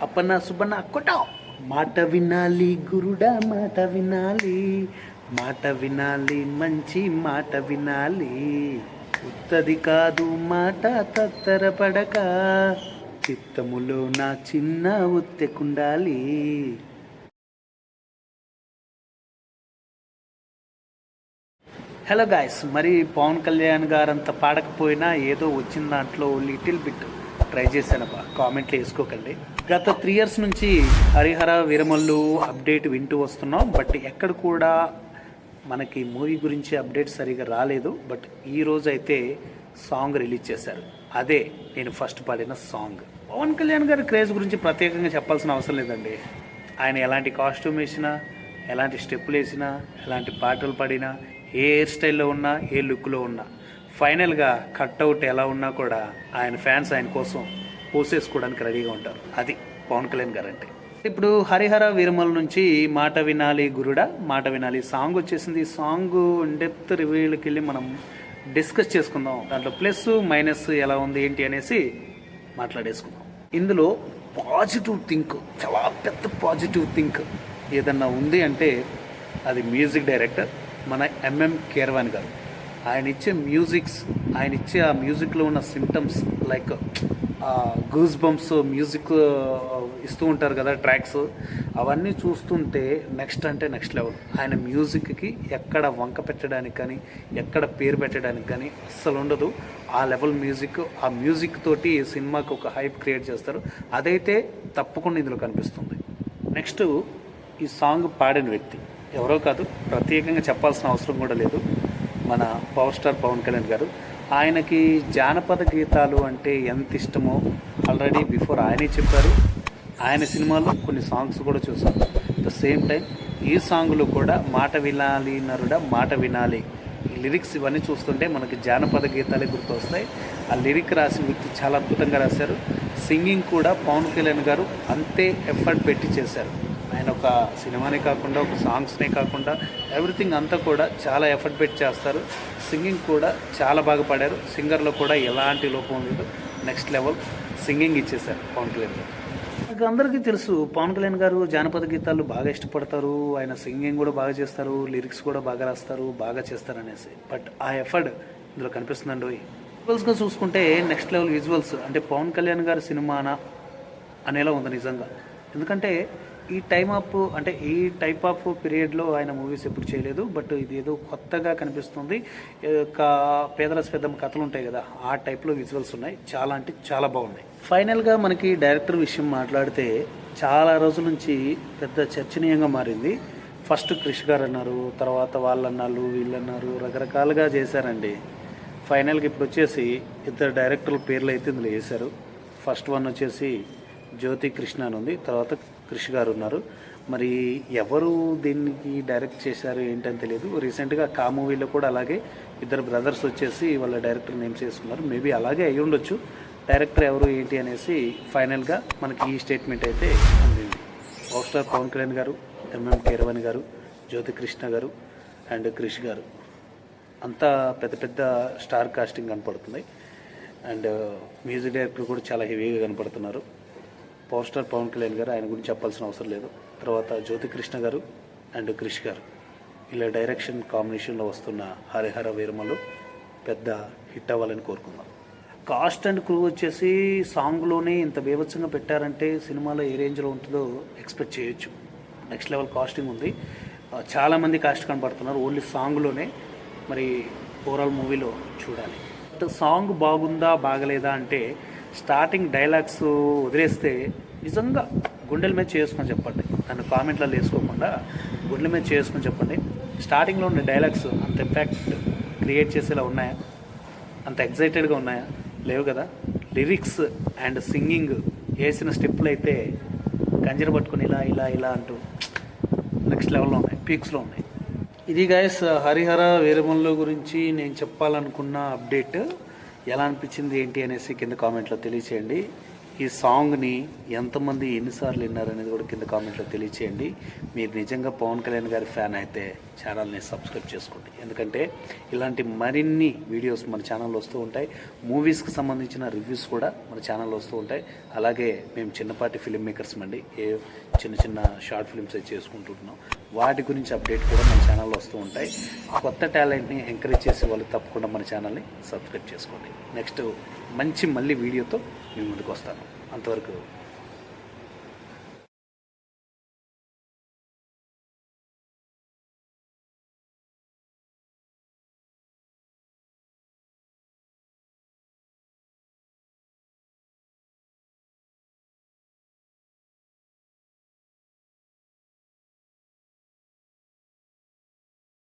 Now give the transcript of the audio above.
అప్పన్న సుబ్బన్న కొట్టాం. మాట వినాలి గురుడా, మాట వినాలి, మాట వినాలి, మంచి మాట వినాలి. ఉత్తది కాదు మాట తత్తరపడక, చిత్తములో నా చిన్న ఉత్తెకుండాలి. హలో గాయస్, మరి పవన్ కళ్యాణ్ గారు అంత పాడకపోయినా ఏదో వచ్చిన దాంట్లో లిటిల్ బిట్ ట్రై చేశానబ్బా. కామెంట్లు వేసుకోకండి. గత 3 years నుంచి హరిహర వీరమల్లు అప్డేట్ వింటూ వస్తున్నాం. బట్ ఎక్కడ కూడా మనకి మూవీ గురించి అప్డేట్ సరిగా రాలేదు. బట్ ఈరోజు అయితే సాంగ్ రిలీజ్ చేశారు. అదే నేను ఫస్ట్ పాడిన సాంగ్. పవన్ కళ్యాణ్ గారి క్రేజ్ గురించి ప్రత్యేకంగా చెప్పాల్సిన అవసరం లేదండి. ఆయన ఎలాంటి కాస్ట్యూమ్ వేసినా, ఎలాంటి స్టెప్పులు వేసినా, ఎలాంటి పాటలు పాడినా, ఏ హెయిర్ స్టైల్లో ఉన్నా, ఏ లుక్లో ఉన్నా, ఫైనల్గా కట్అవుట్ ఎలా ఉన్నా కూడా ఆయన ఫ్యాన్స్ ఆయన కోసం పోసేసుకోవడానికి రెడీగా ఉంటారు. అది పవన్ కళ్యాణ్ గారు అంటే. ఇప్పుడు హరిహర వీరమల్ నుంచి మాట వినాలి గురుడా, మాట వినాలి సాంగ్ వచ్చేసింది. ఈ సాంగ్ డెప్త్ రివ్యూలకి వెళ్ళి మనం డిస్కస్ చేసుకుందాం. దాంట్లో ప్లస్ మైనస్ ఎలా ఉంది ఏంటి అనేసి మాట్లాడేసుకుందాం. ఇందులో పాజిటివ్ థింక్, చాలా పెద్ద పాజిటివ్ థింక్ ఏదన్నా ఉంది అంటే అది మ్యూజిక్ డైరెక్టర్ మన ఎంఎం కీరవాణి గారు. ఆయన ఇచ్చే మ్యూజిక్స్, ఆయన ఇచ్చే ఆ మ్యూజిక్లో ఉన్న symptoms like goose bumps music ఇస్తూ ఉంటారు కదా, ట్రాక్స్, అవన్నీ చూస్తుంటే నెక్స్ట్ అంటే నెక్స్ట్ లెవెల్. ఆయన మ్యూజిక్కి ఎక్కడ వంక పెట్టడానికి కానీ, ఎక్కడ పేరు పెట్టడానికి కానీ అస్సలు ఉండదు. ఆ లెవెల్ మ్యూజిక్, ఆ మ్యూజిక్ తోటి సినిమాకి ఒక హైప్ క్రియేట్ చేస్తారు. అదైతే తప్పకుండా ఇందులో కనిపిస్తుంది. నెక్స్ట్ ఈ సాంగ్ పాడిన వ్యక్తి ఎవరో కాదు, ప్రత్యేకంగా చెప్పాల్సిన అవసరం కూడా లేదు, మన పవర్ స్టార్ పవన్ కళ్యాణ్ గారు. ఆయనకి జానపద గీతాలు అంటే ఎంత ఇష్టమో ఆల్రెడీ బిఫోర్ ఆయనే చెప్పారు. ఆయన సినిమాలో కొన్ని సాంగ్స్ కూడా చూసాం. ద సేమ్ టైం ఈ సాంగ్లో కూడా మాట వినాలి నరుడా, మాట వినాలి, ఈ లిరిక్స్ ఇవన్నీ చూస్తుంటే మనకి జానపద గీతాలే గుర్తొస్తాయి. ఆ లిరిక్ రాసిన వ్యక్తి చాలా అద్భుతంగా రాశారు. సింగింగ్ కూడా పవన్ కళ్యాణ్ గారు అంతే ఎఫర్ట్ పెట్టి చేశారు. ఆయన ఒక సినిమానే కాకుండా, ఒక సాంగ్స్నే కాకుండా ఎవ్రీథింగ్ అంతా కూడా చాలా ఎఫర్ట్ పెట్టి చేస్తారు. సింగింగ్ కూడా చాలా బాగా పాడారు. సింగర్లో కూడా ఎలాంటి లోపం లేదు. నెక్స్ట్ లెవెల్ సింగింగ్ ఇచ్చేశారు పవన్ కళ్యాణ్ గారు. నాకు అందరికీ తెలుసు పవన్ కళ్యాణ్ గారు జానపద గీతాలు బాగా ఇష్టపడతారు. ఆయన సింగింగ్ కూడా బాగా చేస్తారు, లిరిక్స్ కూడా బాగా రాస్తారు, బాగా చేస్తారు అనేసి. బట్ ఆ ఎఫర్ట్ ఇందులో కనిపిస్తుందండి. విజువల్స్గా చూసుకుంటే నెక్స్ట్ లెవెల్ విజువల్స్. అంటే పవన్ కళ్యాణ్ గారి సినిమానా అనేలా ఉంది నిజంగా. ఎందుకంటే ఈ టైప్ ఆఫ్ పీరియడ్లో ఆయన మూవీస్ ఎప్పుడు చేయలేదు. బట్ ఇది ఏదో కొత్తగా కనిపిస్తుంది. పేదరాశి పెద్దమ్మ కథలు ఉంటాయి కదా, ఆ టైప్లో విజువల్స్ ఉన్నాయి. చాలా అంటే చాలా బాగున్నాయి. ఫైనల్గా మనకి డైరెక్టర్ విషయం మాట్లాడితే చాలా రోజుల నుంచి పెద్ద చర్చనీయంగా మారింది. ఫస్ట్ క్రిష్ గారు అన్నారు, తర్వాత వాళ్ళు అన్నారు, వీళ్ళు అన్నారు, రకరకాలుగా చేశారండి. ఫైనల్గా ఇప్పుడు వచ్చేసి 2 డైరెక్టర్ల పేర్లు అయితే ఇందులో వేశారు. ఫస్ట్ వన్ వచ్చేసి జ్యోతి కృష్ణ అని ఉంది, తర్వాత క్రిష్ గారు ఉన్నారు. మరి ఎవరు దీనికి డైరెక్ట్ చేశారు ఏంటని తెలియదు. రీసెంట్గా కా మూవీలో కూడా అలాగే 2 బ్రదర్స్ వచ్చేసి వాళ్ళ డైరెక్టర్ నేమ్స్ చేసుకున్నారు. మేబీ అలాగే అయి ఉండొచ్చు. డైరెక్టర్ ఎవరు ఏంటి అనేసి ఫైనల్గా మనకి ఈ స్టేట్మెంట్ అయితే అందింది. పవర్ స్టార్ పవన్ కళ్యాణ్ గారు, ఎంఎం కీరవాణి గారు, జ్యోతి కృష్ణ గారు అండ్ క్రిష్ గారు అంతా పెద్ద పెద్ద స్టార్ కాస్టింగ్ కనపడుతుంది. అండ్ మ్యూజిక్ డైరెక్టర్ కూడా చాలా హెవీగా కనపడుతున్నారు. పవర్ స్టార్ పవన్ కళ్యాణ్ గారు, ఆయన గురించి చెప్పాల్సిన అవసరం లేదు. తర్వాత జ్యోతి కృష్ణ గారు అండ్ క్రిష్ గారు, ఇలా డైరెక్షన్ కాంబినేషన్లో వస్తున్న హరిహర వీరమలు పెద్ద హిట్ అవ్వాలని కోరుకుందాం. కాస్ట్ అండ్ క్రూ వచ్చేసి సాంగ్లోనే ఇంత బీభత్సంగా పెట్టారంటే సినిమాలో ఏ రేంజ్లో ఉంటుందో ఎక్స్పెక్ట్ చేయొచ్చు. నెక్స్ట్ లెవెల్ కాస్టింగ్ ఉంది. చాలామంది కాస్ట్ కనపడుతున్నారు ఓన్లీ సాంగ్లోనే. మరి ఓవరాల్ మూవీలో చూడాలి. సాంగ్ బాగుందా బాగలేదా అంటే స్టార్టింగ్ డైలాగ్స్ వదిలేస్తే నిజంగా గుండెల మీద చేసుకొని చెప్పండి. నన్ను కామెంట్లలో వేసుకోకుండా గుండెల మీద చేసుకొని చెప్పండి. స్టార్టింగ్లో ఉన్న డైలాగ్స్ అంత ఇంపాక్ట్ క్రియేట్ చేసేలా ఉన్నాయా? అంత ఎగ్జైటెడ్గా ఉన్నాయా? లేవు కదా. లిరిక్స్ అండ్ సింగింగ్ వేసిన స్టెప్పులు అయితే గంజర పట్టుకుని ఇలా ఇలా ఇలా అంటూ నెక్స్ట్ లెవెల్లో ఉన్నాయి, పీక్స్లో ఉన్నాయి. ఇది గైస్ హరిహర వీరమల్లు గురించి నేను చెప్పాలనుకున్న అప్డేట్. ఎలా అనిపించింది ఏంటి అనేసి కింద కామెంట్లో తెలియచేయండి. ఈ సాంగ్ని ఎంతమంది ఎన్నిసార్లు విన్నారనేది కూడా కింద కామెంట్లో తెలియచేయండి. మీరు నిజంగా పవన్ కళ్యాణ్ గారి ఫ్యాన్ అయితే ఛానల్ని సబ్స్క్రైబ్ చేసుకోండి. ఎందుకంటే ఇలాంటి మరిన్ని వీడియోస్ మన ఛానల్లో వస్తూ ఉంటాయి. మూవీస్కి సంబంధించిన రివ్యూస్ కూడా మన ఛానల్లో వస్తూ ఉంటాయి. అలాగే మేము చిన్నపాటి ఫిల్మ్ మేకర్స్ అండి, చిన్న చిన్న షార్ట్ ఫిల్మ్స్ అయితే చేసుకుంటున్నాం. వాటి గురించి అప్డేట్ కూడా మన ఛానల్లో వస్తూ ఉంటాయి. కొత్త టాలెంట్ని ఎంకరేజ్ చేసే వాళ్ళు తప్పకుండా మన ఛానల్ని సబ్స్క్రైబ్ చేసుకోండి. నెక్స్ట్ మంచి మళ్ళీ వీడియోతో మీ ముందుకు వస్తాను. అంతవరకు